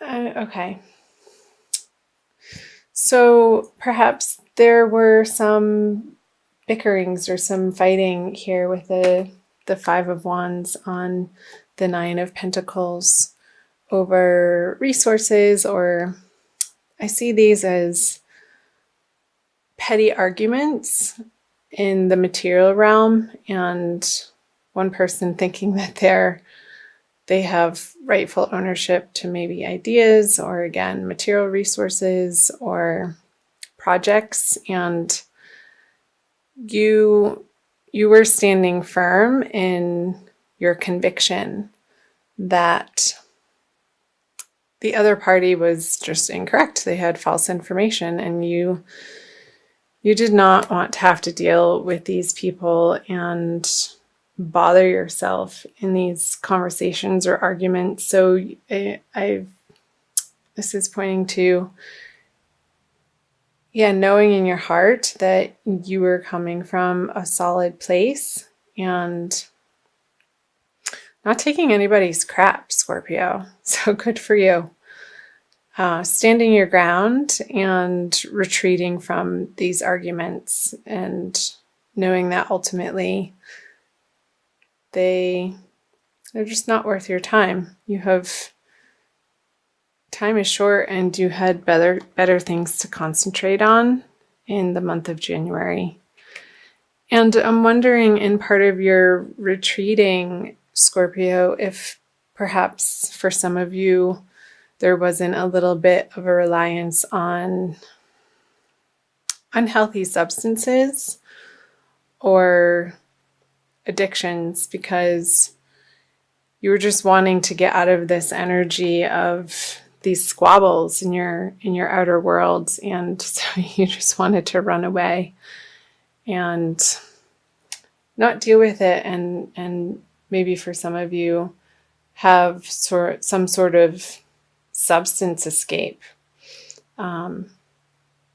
Okay. So perhaps there were some bickerings or some fighting here with the Five of Wands on the Nine of Pentacles over resources, or I see these as petty arguments in the material realm, and one person thinking that they have rightful ownership to maybe ideas or, again, material resources or projects, and you were standing firm in your conviction that the other party was just incorrect. They had false information, and you did not want to have to deal with these people and bother yourself in these conversations or arguments. So this is pointing to, knowing in your heart that you were coming from a solid place and not taking anybody's crap, Scorpio. So good for you. Standing your ground and retreating from these arguments, and knowing that ultimately they're just not worth your time. Time is short, and you had better things to concentrate on in the month of January. And I'm wondering, in part of your retreating, Scorpio, if perhaps for some of you there wasn't a little bit of a reliance on unhealthy substances or addictions, because you were just wanting to get out of this energy of these squabbles in your outer world, and so you just wanted to run away and not deal with it, and maybe for some of you have some sort of substance escape.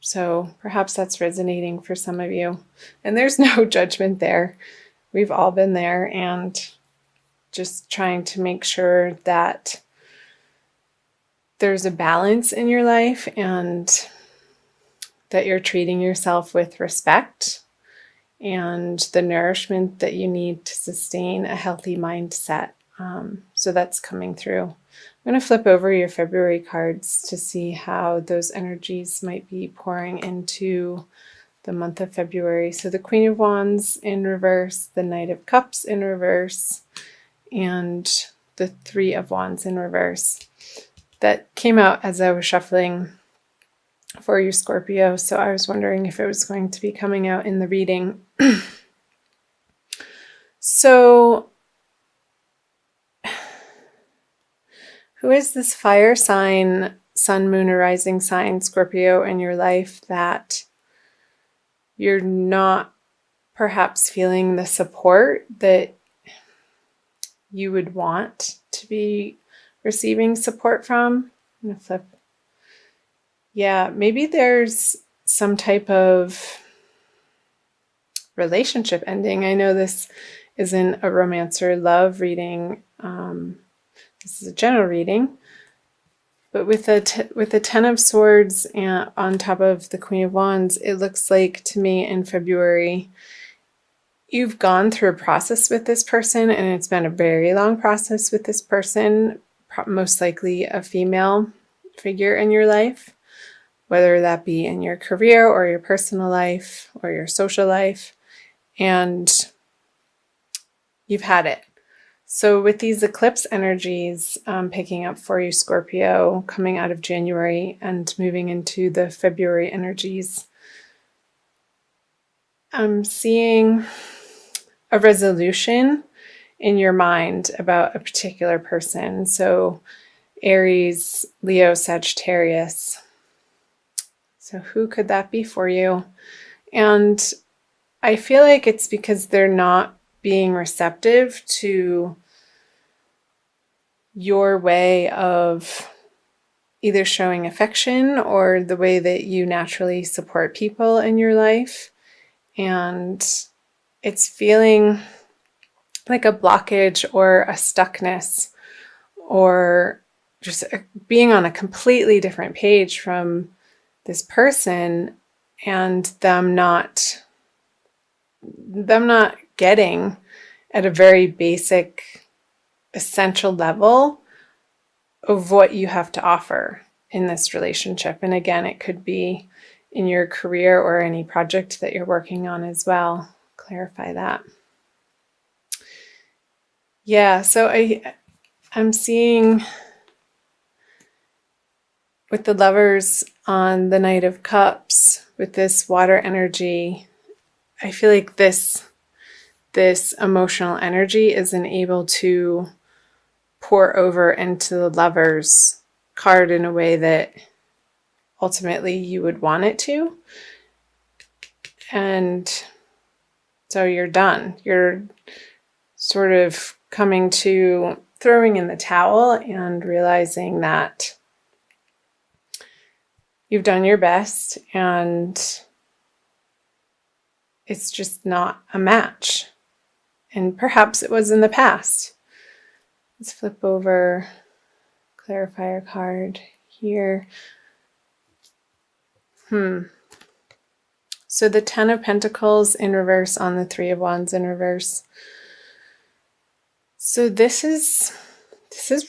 So perhaps that's resonating for some of you. And there's no judgment there. We've all been there, and just trying to make sure that there's a balance in your life and that you're treating yourself with respect and the nourishment that you need to sustain a healthy mindset. So that's coming through. I'm going to flip over your February cards to see how those energies might be pouring into the month of February. So the Queen of Wands in reverse, the Knight of Cups in reverse, and the Three of Wands in reverse. That came out as I was shuffling for you, Scorpio, so I was wondering if it was going to be coming out in the reading. So, who is this fire sign, sun, moon, or rising sign, Scorpio, in your life that you're not perhaps feeling the support that you would want to be receiving support from? I'm going to flip. Yeah, maybe there's some type of relationship ending. I know this isn't a romance or love reading. This is a general reading. But with the Ten of Swords and on top of the Queen of Wands, it looks like to me in February, you've gone through a process with this person, and it's been a very long process with this person, most likely a female figure in your life, whether that be in your career or your personal life or your social life, and you've had it. So with these eclipse energies picking up for you, Scorpio, coming out of January and moving into the February energies, I'm seeing a resolution in your mind about a particular person. So Aries, Leo, Sagittarius. So who could that be for you? And I feel like it's because they're not being receptive to your way of either showing affection or the way that you naturally support people in your life. And it's feeling like a blockage or a stuckness or just being on a completely different page from this person, and them not getting at a very basic, essential level of what you have to offer in this relationship. And again, it could be in your career or any project that you're working on as well. Clarify that. Yeah, so I'm seeing with the Lovers on the Knight of Cups, with this water energy, I feel like this emotional energy isn't able to pour over into the Lovers card in a way that ultimately you would want it to. And so you're done. You're sort of coming to throwing in the towel and realizing that you've done your best and it's just not a match. And perhaps it was in the past. Let's flip over clarifier card here. So the Ten of Pentacles in reverse on the Three of Wands in reverse. So this is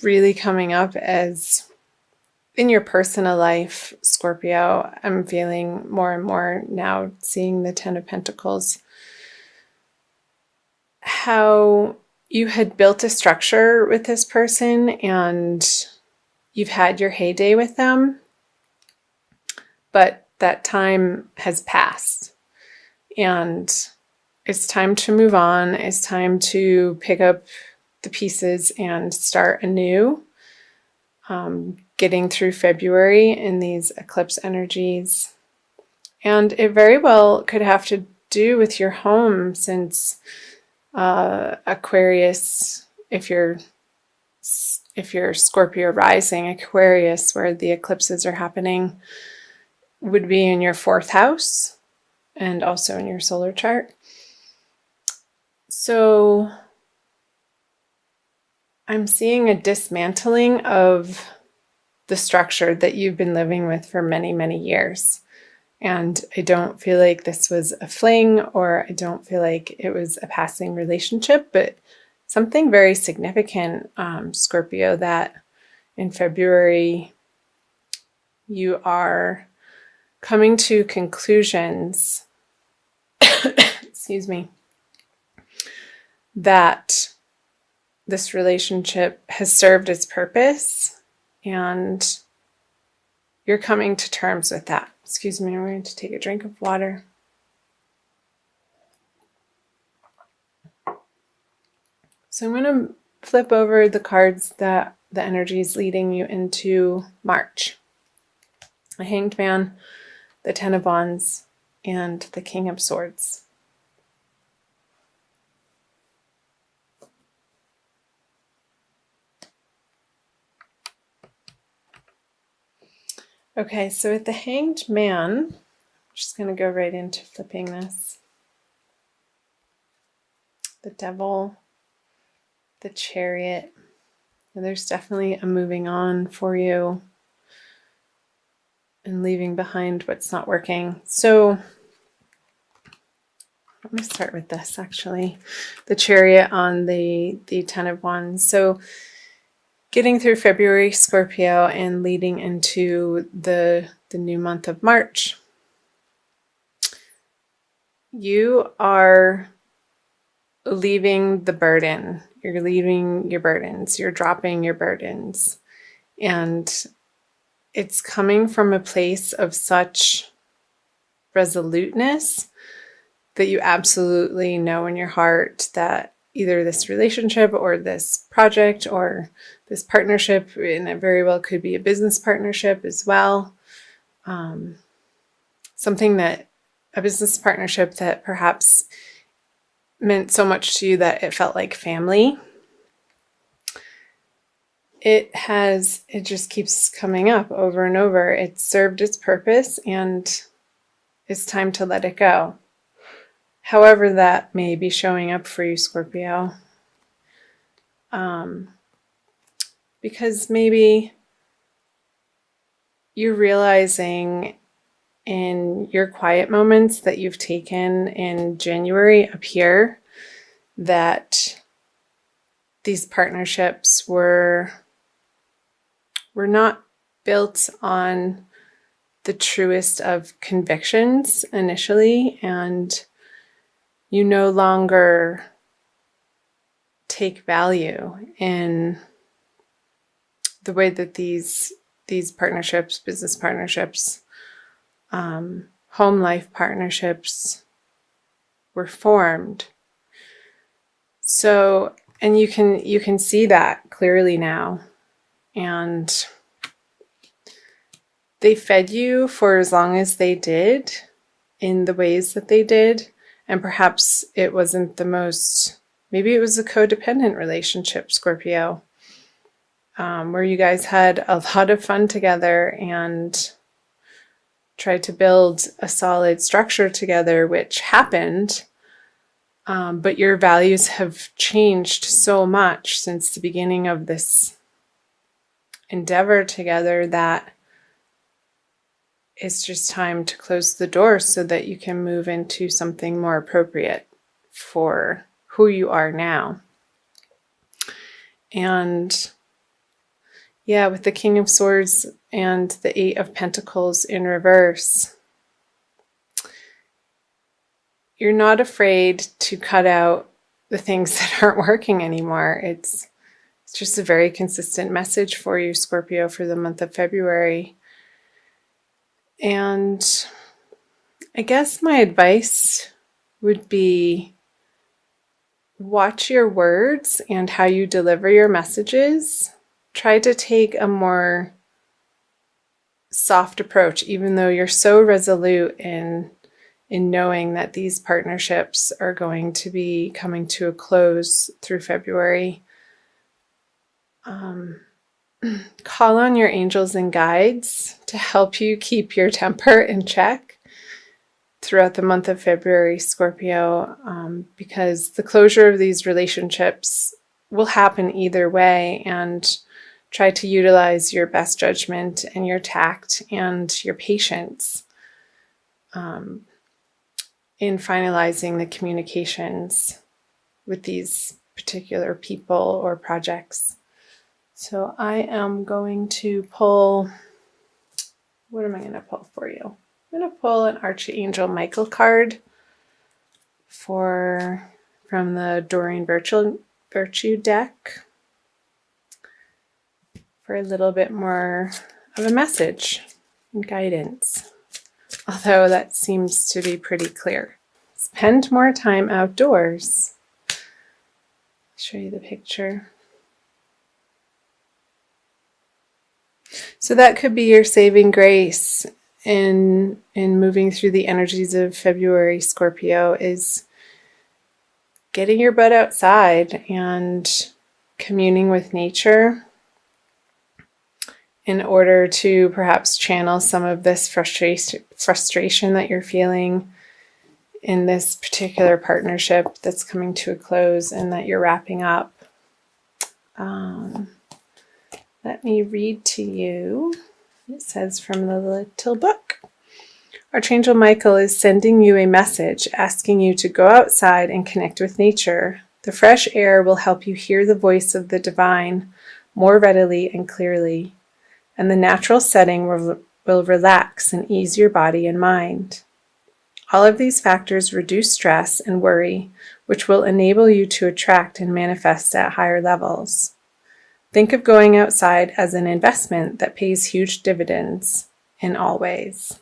really coming up as in your personal life, Scorpio. I'm feeling more and more now seeing the Ten of Pentacles. How you had built a structure with this person and you've had your heyday with them, but that time has passed and it's time to move on. It's time to pick up the pieces and start anew. Getting through February in these eclipse energies. And it very well could have to do with your home, since Aquarius, if you're Scorpio rising, Aquarius, where the eclipses are happening, would be in your 4th house and also in your solar chart. So I'm seeing a dismantling of the structure that you've been living with for many, many years. And I don't feel like this was a fling, or I don't feel like it was a passing relationship, but something very significant, Scorpio, that in February you are coming to conclusions, excuse me, that this relationship has served its purpose and you're coming to terms with that. Excuse me, I'm going to take a drink of water. So I'm going to flip over the cards that the energy is leading you into March. The Hanged Man, the Ten of Wands, and the King of Swords. Okay, so with the Hanged Man, I'm just going to go right into flipping this. The Devil, the Chariot. And there's definitely a moving on for you and leaving behind what's not working. So let me start with this, actually. The Chariot on the Ten of Wands. So getting through February, Scorpio, and leading into the new month of March, you are leaving the burden. You're leaving your burdens. You're dropping your burdens. And it's coming from a place of such resoluteness that you absolutely know in your heart that either this relationship or this project or this partnership, and it very well could be a business partnership as well, something that a business partnership that perhaps meant so much to you that it felt like family. It just keeps coming up over and over. It served its purpose and it's time to let it go. However that may be showing up for you, Scorpio. Because maybe you're realizing in your quiet moments that you've taken in January up here that these partnerships were not built on the truest of convictions initially, and you no longer take value in the way that these partnerships, business partnerships, home life partnerships were formed. So, and you can see that clearly now. And they fed you for as long as they did in the ways that they did. And perhaps it wasn't the most, maybe it was a codependent relationship, Scorpio, where you guys had a lot of fun together and tried to build a solid structure together, which happened. But your values have changed so much since the beginning of this endeavor together that it's just time to close the door so that you can move into something more appropriate for who you are now. And yeah, with the King of Swords and the Eight of Pentacles in reverse, you're not afraid to cut out the things that aren't working anymore. It's just a very consistent message for you, Scorpio, for the month of February. And I guess my advice would be watch your words and how you deliver your messages. Try to take a more soft approach, even though you're so resolute in knowing that these partnerships are going to be coming to a close through February. Call on your angels and guides to help you keep your temper in check throughout the month of February, Scorpio, because the closure of these relationships will happen either way, and try to utilize your best judgment and your tact and your patience in finalizing the communications with these particular people or projects. So I am going to pull, what am I going to pull for you? I'm going to pull an Archangel Michael card from the Doreen Virtue deck for a little bit more of a message and guidance, although that seems to be pretty clear. Spend more time outdoors. I'll show you the picture. So that could be your saving grace in moving through the energies of February, Scorpio, is getting your butt outside and communing with nature in order to perhaps channel some of this frustration that you're feeling in this particular partnership that's coming to a close and that you're wrapping up. Let me read to you. It says from the little book, Archangel Michael is sending you a message asking you to go outside and connect with nature. The fresh air will help you hear the voice of the divine more readily and clearly, and the natural setting will relax and ease your body and mind. All of these factors reduce stress and worry, which will enable you to attract and manifest at higher levels. Think of going outside as an investment that pays huge dividends in all ways.